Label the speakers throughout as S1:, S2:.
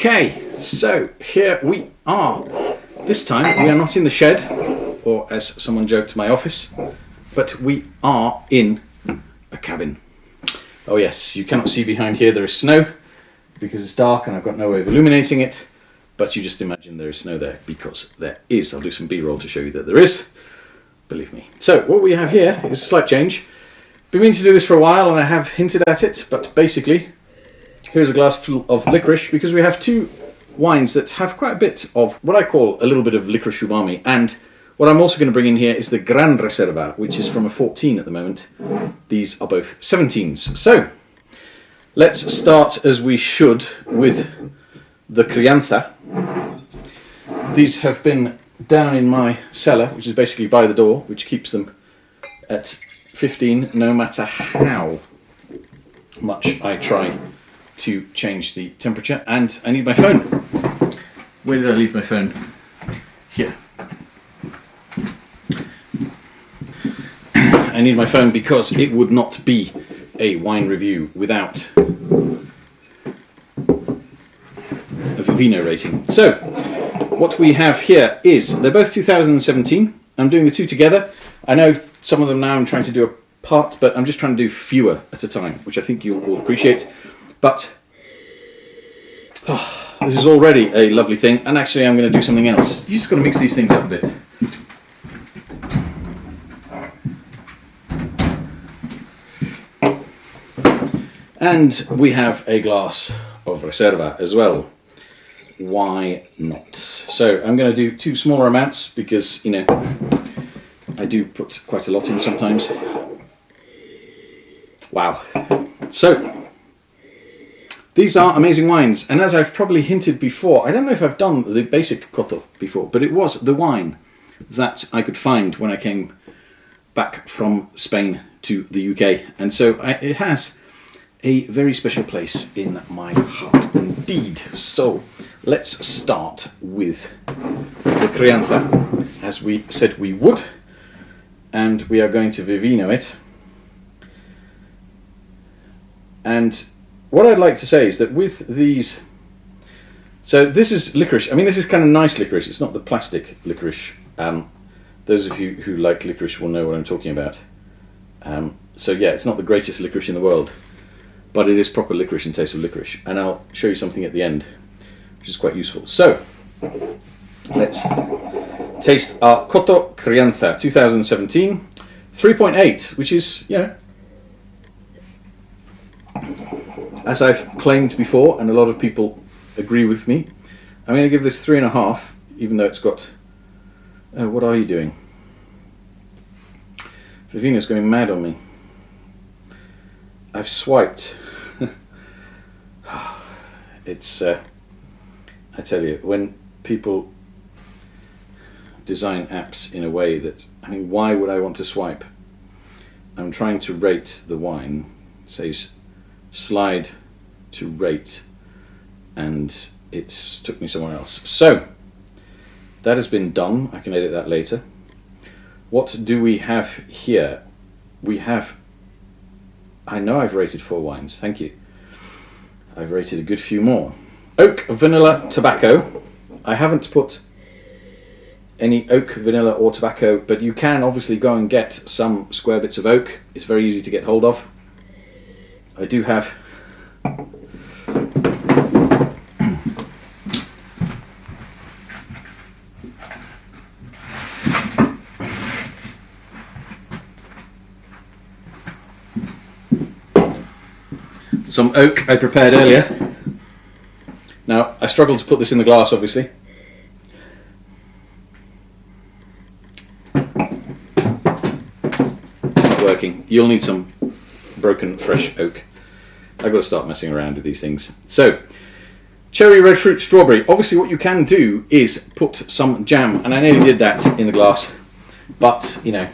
S1: Okay, so here we are. This time we are not in the shed, or as someone joked, my office, but we are in a cabin. Oh yes, you cannot see behind here, there is snow because it's dark and I've got no way of illuminating it, but you just imagine there is snow there because there is. I'll do some B-roll to show you that there is, believe me. So what we have here is a slight change. Been meaning to do this for a while and I have hinted at it, but basically here's a glass full of licorice because we have two wines that have quite a bit of what I call a little bit of licorice umami, and what I'm also going to bring in here is the Gran Reserva, which is from a 14 at the moment. These are both 17s. So let's start as we should with the Crianza. These have been down in my cellar, which is basically by the door, which keeps them at 15 no matter how much I try to change the temperature. And I need my phone. Where did I leave my phone? Here. I need my phone because it would not be a wine review without a Vivino rating. So what we have here is, they're both 2017. I'm doing the two together. I know some of them now I'm trying to do apart, but I'm just trying to do fewer at a time, which I think you'll all appreciate. But this is already a lovely thing, and actually I'm going to do something else. You just got to mix these things up a bit. And we have a glass of Reserva as well. Why not? So I'm going to do two smaller amounts because, you know, I do put quite a lot in sometimes. Wow. So these are amazing wines, and as I've probably hinted before, I don't know if I've done the basic Coto before, but it was the wine that I could find when I came back from Spain to the UK, and so it has a very special place in my heart indeed. So let's start with the Crianza, as we said we would, and we are going to Vivino it. And what I'd like to say is that with these, so this is licorice. I mean, this is kind of nice licorice. It's not the plastic licorice. Those of you who like licorice will know what I'm talking about. So yeah, it's not the greatest licorice in the world, but it is proper licorice and taste of licorice. And I'll show you something at the end, which is quite useful. So let's taste our Coto Crianza 2017, 3.8, which is, you know, as I've claimed before, and a lot of people agree with me, I'm going to give this 3.5, even though it's got... what are you doing? Vivino's going mad on me. I've swiped. It's... I tell you, when people design apps in a way that... I mean, why would I want to swipe? I'm trying to rate the wine. It says slide to rate, and it took me somewhere else. So that has been done. I can edit that later. What do we have here? We have, I know I've rated 4 wines, thank you. I've rated a good few more. Oak, vanilla, tobacco. I haven't put any oak, vanilla or tobacco, but you can obviously go and get some square bits of oak. It's very easy to get hold of. I do have some oak I prepared earlier. Now, I struggled to put this in the glass, obviously. It's not working. You'll need some broken, fresh oak. I've got to start messing around with these things. So, cherry, red fruit, strawberry. Obviously, what you can do is put some jam, and I nearly did that in the glass. But, you know,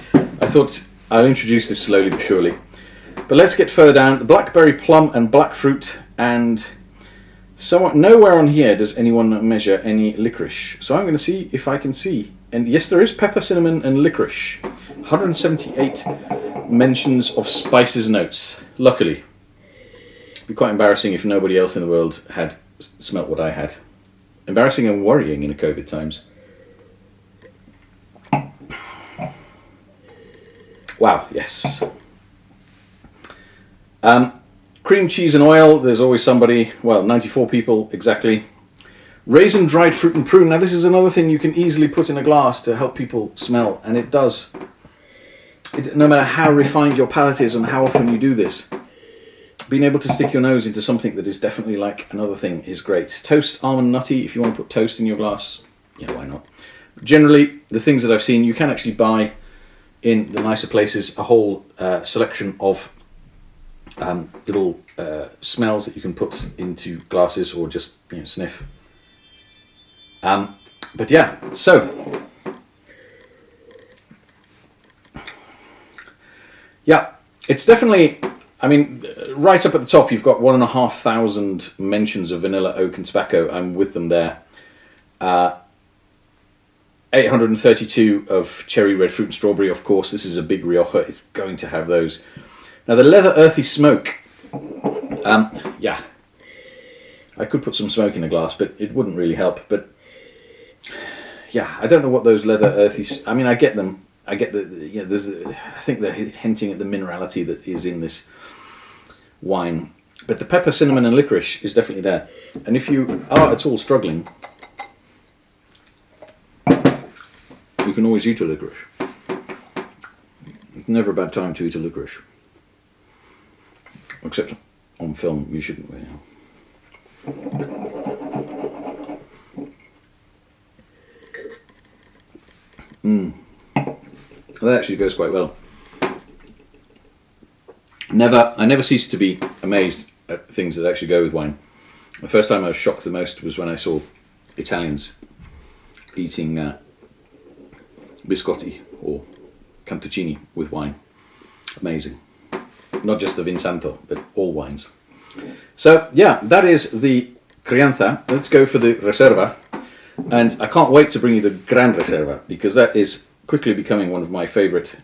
S1: I thought I'll introduce this slowly but surely. But let's get further down. Blackberry, plum, and black fruit, and somewhat nowhere on here does anyone measure any licorice. So I'm going to see if I can see. And yes, there is pepper, cinnamon, and licorice. 178 mentions of spices notes. Luckily, it'd be quite embarrassing if nobody else in the world had smelt what I had. Embarrassing and worrying in COVID times. Wow, yes. Cream, cheese and oil, there's always somebody, well, 94 people exactly. Raisin, dried fruit and prune. Now this is another thing you can easily put in a glass to help people smell, and it does. No matter how refined your palate is and how often you do this, being able to stick your nose into something that is definitely like another thing is great. Toast, almond nutty, if you want to put toast in your glass, yeah, why not? Generally, the things that I've seen, you can actually buy in the nicer places a whole selection of little smells that you can put into glasses or just sniff. But yeah, so yeah, it's definitely, I mean, right up at the top you've got 1,500 mentions of vanilla, oak and tobacco. I'm with them there. 832 of cherry, red fruit and strawberry, of course. This is a big Rioja. It's going to have those. Now the leather earthy smoke. Yeah. I could put some smoke in a glass, but it wouldn't really help. But yeah, I don't know what those leather earthy... I mean, I get them. I get the... I think they're hinting at the minerality that is in this wine. But the pepper, cinnamon and licorice is definitely there. And if you are at all struggling, you can always eat a licorice. It's never a bad time to eat a licorice. Except on film, you shouldn't really. Well, that actually goes quite well. I never cease to be amazed at things that actually go with wine. The first time I was shocked the most was when I saw Italians eating biscotti or cantuccini with wine. Amazing. Not just the Vinsanto, but all wines. So yeah, that is the Crianza. Let's go for the Reserva. And I can't wait to bring you the Gran Reserva, because that is quickly becoming one of my favourite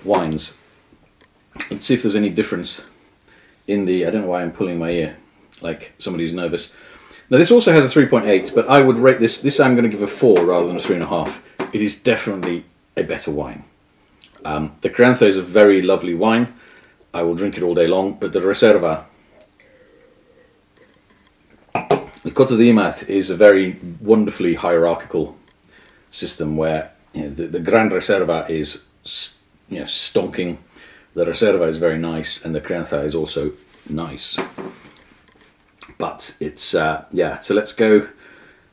S1: wines. Let's see if there's any difference in the... I don't know why I'm pulling my ear like somebody who's nervous. Now this also has a 3.8, but I would rate this I'm going to give a 4 rather than a 3.5. It is definitely a better wine. The Crianza is a very lovely wine. I will drink it all day long, but the Reserva, the Coto de Imaz, is a very wonderfully hierarchical system where the Gran Reserva is stonking, the Reserva is very nice, and the Crianza is also nice. But it's, yeah, so let's go.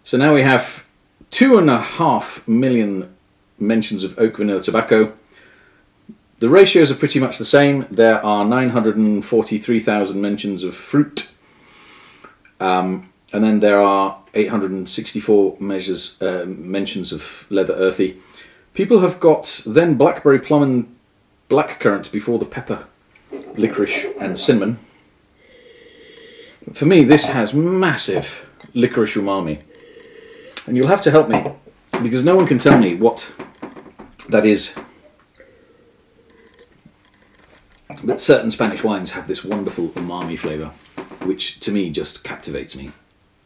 S1: So now we have 2.5 million mentions of oak, vanilla, tobacco. The ratios are pretty much the same. There are 943,000 mentions of fruit. And then there are 864 mentions of leather earthy. People have got then blackberry, plum and blackcurrant before the pepper, licorice and cinnamon. For me, this has massive licorice umami. And you'll have to help me, because no one can tell me what that is. But certain Spanish wines have this wonderful umami flavour, which to me just captivates me.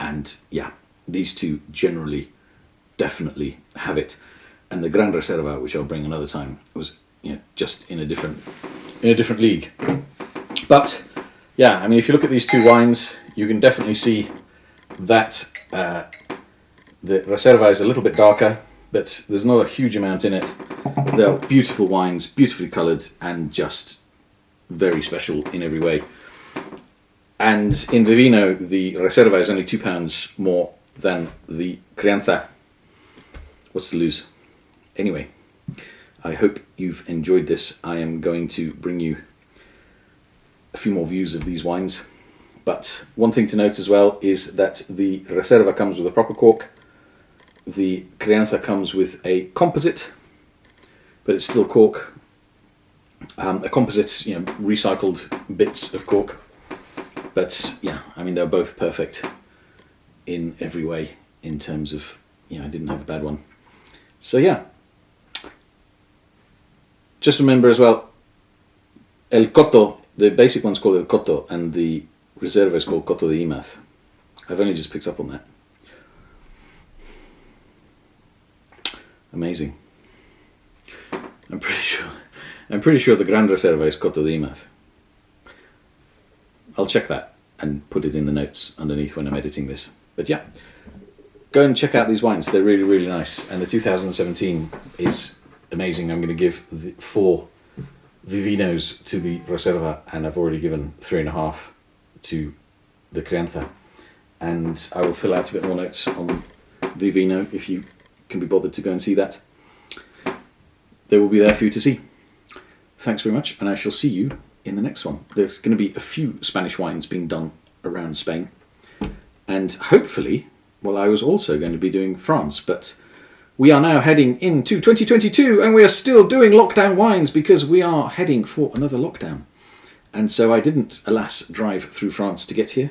S1: And yeah, these two generally, definitely have it. And the Gran Reserva, which I'll bring another time, was just in a different league. But yeah, I mean, if you look at these two wines, you can definitely see that the Reserva is a little bit darker, but there's not a huge amount in it. They're beautiful wines, beautifully coloured, and just very special in every way. And in Vivino, the Reserva is only £2 more than the Crianza. What's to lose? Anyway, I hope you've enjoyed this. I am going to bring you a few more views of these wines. But one thing to note as well is that the Reserva comes with a proper cork. The Crianza comes with a composite, but it's still cork. A composite's, recycled bits of cork. But yeah, I mean, they're both perfect in every way in terms of, I didn't have a bad one. So yeah, just remember as well, El Coto, the basic one's called El Coto, and the Reserva is called Coto de Imaz. I've only just picked up on that. Amazing. I'm pretty sure the Grand Reserva is Coto de Imaz. I'll check that and put it in the notes underneath when I'm editing this. But yeah, go and check out these wines. They're really, really nice. And the 2017 is amazing. I'm going to give 4 Vivinos to the Reserva, and I've already given 3.5 to the Crianza. And I will fill out a bit more notes on Vivino if you can be bothered to go and see that. They will be there for you to see. Thanks very much, and I shall see you in the next one. There's going to be a few Spanish wines being done around Spain, and hopefully, well, I was also going to be doing France, but we are now heading into 2022 and we are still doing lockdown wines because we are heading for another lockdown. And so I didn't, alas, drive through France to get here.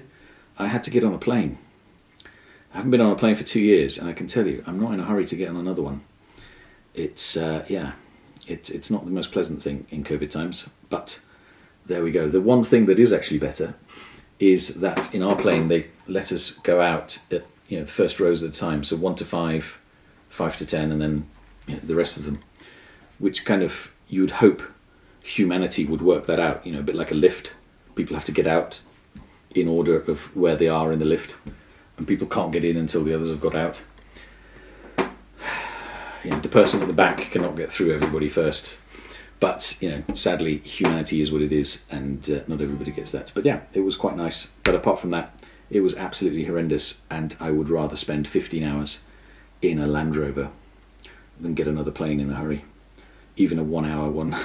S1: I had to get on a plane. I haven't been on a plane for 2 years, and I can tell you, I'm not in a hurry to get on another one. It's it's not the most pleasant thing in COVID times, but there we go. The one thing that is actually better is that in our plane they let us go out at the first rows at a time, so 1 to 5, 5 to 10, and then the rest of them, which kind of you would hope humanity would work that out. A bit like a lift. People have to get out in order of where they are in the lift, and people can't get in until the others have got out. The person at the back cannot get through everybody first. But, sadly, humanity is what it is, and not everybody gets that. But yeah, it was quite nice. But apart from that, it was absolutely horrendous, and I would rather spend 15 hours in a Land Rover than get another plane in a hurry. Even a 1 hour one.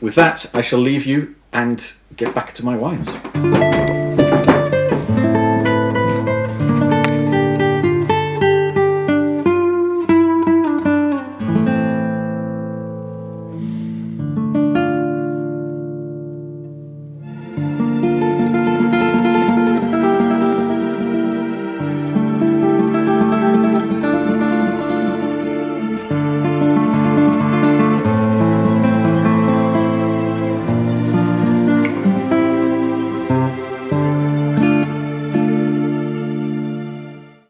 S1: With that, I shall leave you and get back to my wines.